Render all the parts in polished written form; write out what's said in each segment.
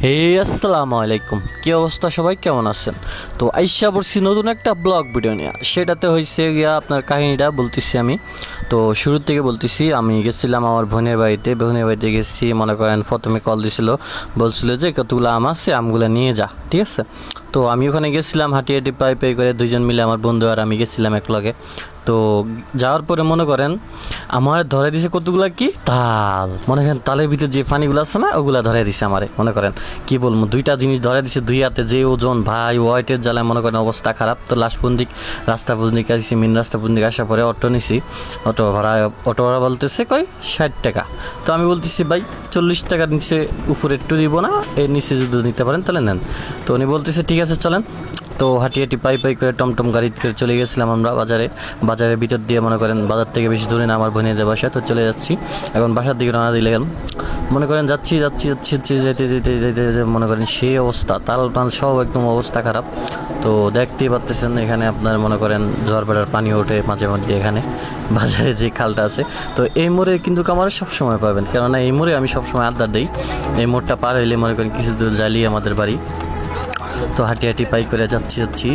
হে আসসালামু আলাইকুম, কি অবস্থা সবাই, কেমন আছেন? তো আইসা পড়ছি নতুন একটা ব্লগ ভিডিও নিয়ে। সেটাতে হয়েছে গিয়া আপনার কাহিনীটা বলতেছি আমি। তো শুরুর থেকে বলতেছি, আমি গেছিলাম আমার বোনের বাড়িতে গেছি। মনে করেন প্রথমে কল দিছিল, বলছিল যে কতগুলো আম আছে, আমগুলো নিয়ে যা, ঠিক আছে? তো আমি ওখানে গেছিলাম, হাঁটি পাই করে দুইজন মিলে, আমার বন্ধু আর আমি গেছিলাম একলগে। তো যাওয়ার পরে মনে করেন আমার ধরে দিছে কতগুলা কি তাল, মনে করেন তালের ভিতরে যে পানিগুলো আছে না, ওগুলা ধরে দিছে আমারে। মনে করেন কি বলবো, দুইটা জিনিস ধরে দিছে দুই হাতে, যে ওজন ভাই, ওয়াইটের জ্বালায় মনে করেন অবস্থা খারাপ। তো লাস্ট পর্যন্ত রাস্তা পর্যন্ত আসছি, মেন রাস্তা পর্যন্ত আসার পরে অটো নিছি। অটো ভাড়া বলতেছে কই 60 টাকা। তো আমি বলতেছি ভাই 40 টাকার নিচে উপরে একটু দিব না, এর নিচে যদি নিতে পারেন তাহলে নেন। তো উনি বলতেছে ঠিক আছে চলেন। তো হাঁটি পাই করে টমটম গাড়ি করে চলে গেছিলাম আমরা বাজারের ভিতর দিয়ে। মনে করেন বাজার থেকে বেশি দূরে না আমার বোনেদের বাসা, তো চলে যাচ্ছি এখন বাসার দিকে রওনা দিলে। মনে করেন যাচ্ছি যেতে মনে করেন সেই অবস্থা, তাল সব একদম অবস্থা খারাপ। তো দেখতেই পাচ্ছেন এখানে আপনার মনে করেন ঝড়বেড়ার পানি ওঠে মাঝে মধ্যে এখানে বাজারে যে খালটা আছে। তো এই মোড়ে কিন্তু আমার সবসময় পাবেন, কেননা এই মোড়ে আমি সবসময় আড্ডা দিই। এই মোড়টা পার হইলে মনে করেন কিছু দূর যাইলেই আমাদের বাড়ি। তো হাঁটি পাই করে যাচ্ছি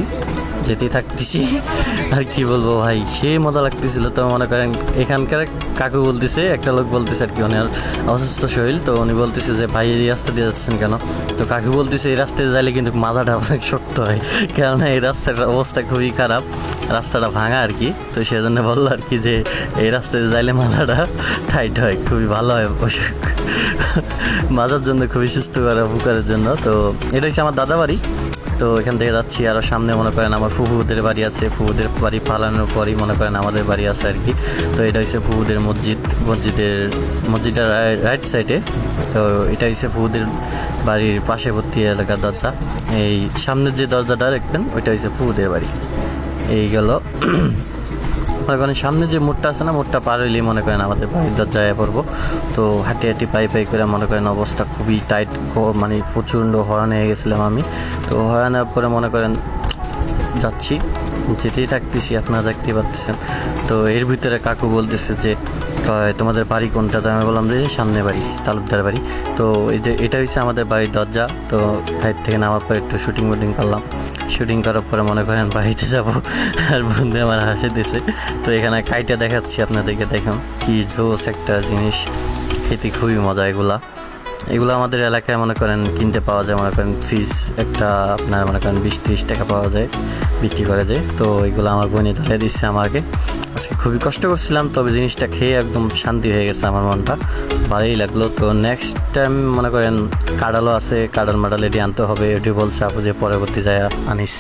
যেতেই থাকতেছি। আর কি বলবো ভাই, সেই মজা লাগতেছিল। তো মনে করেন এখানকার কাকু বলতেছে, একটা লোক বলতেছে আর কি, উনি আর অসুস্থ শরীর। তো উনি বলতেছে যে ভাই এই রাস্তা দিয়ে যাচ্ছেন কেন? তো কাকু বলতেছে এই রাস্তায় যাইলে কিন্তু মাথাটা অনেক শক্ত হয়, কেননা এই রাস্তাটার অবস্থা খুবই খারাপ, রাস্তাটা ভাঙা আর কি। তো সেই জন্য বললো আর কি যে এই রাস্তায় যাইলে মাথাটা টাইট হয়, খুবই ভালো হয় অসুখ মাজার জন্য, খুবই সুস্থ করে উপকারের জন্য। তো এটা হচ্ছে আমার দাদা বাড়ি। তো এখান থেকে যাচ্ছি, আরও সামনে মনে করেন আমার ফুফুদের বাড়ি আছে। ফুফুদের বাড়ি পালানোর পরই মনে করেন আমাদের বাড়ি আছে আর কি। তো এটা হচ্ছে ফুফুদের মসজিদটা রাইট সাইডে। তো এটা হচ্ছে ফুফুদের বাড়ির পাশেবর্তী এলাকার দরজা। এই সামনের যে দরজাটা দেখবেন ওইটা হচ্ছে ফুফুদের বাড়ি। এই গেল মনে করেন সামনে যে মোড়টা আছে না, মোড়টা পার হইলেই মনে করেন আমাদের বাড়ির দরজায় পড়বো। তো হাঁটি পাই করে মনে করেন অবস্থা খুবই টাইট, মানে প্রচণ্ড হয়রান হয়ে গেছিলাম আমি। তো হয়রানোর পরে মনে করেন যাচ্ছি, যেতেই থাকতেছি, আপনারা দেখতেই পাচ্ছেন। তো এর ভিতরে কাকু বলতেছে যে তোমাদের বাড়ি কোনটা? তো আমি বললাম যে সামনে বাড়ি, তালুকদার বাড়ি। তো এই যে এটা হচ্ছে আমাদের বাড়ির দরজা। তো ফাইট থেকে নামার পর একটু শুটিং করলাম। শুটিং করার পরে মনে করেন বাড়িতে যাব, আর বন্ধু আমার হাসি দিছে। তো এখানে কাইটা দেখাচ্ছি আপনাদেরকে, দেখুন কি জোস একটা জিনিস, খেতে খুবই মজা। এগুলো আমাদের এলাকায় মনে করেন কিনতে পাওয়া যায়। মনে করেন ফিস একটা আপনার মনে করেন 20-30 টাকা পাওয়া যায়, বিক্রি করে যায়। তো এগুলো আমার বোনই ধরে দিচ্ছে আমাকে। আজকে খুবই কষ্ট করছিলাম, তবে জিনিসটা খেয়ে একদম শান্তি হয়ে গেছে, আমার মনটা ভালোই লাগলো। তো নেক্সট টাইম মনে করেন কাঁড়ালও আছে, কাঁড়াল মাডাল এটি আনতে হবে, এটি বলছে আপু যে পরবর্তী যায় আনিস।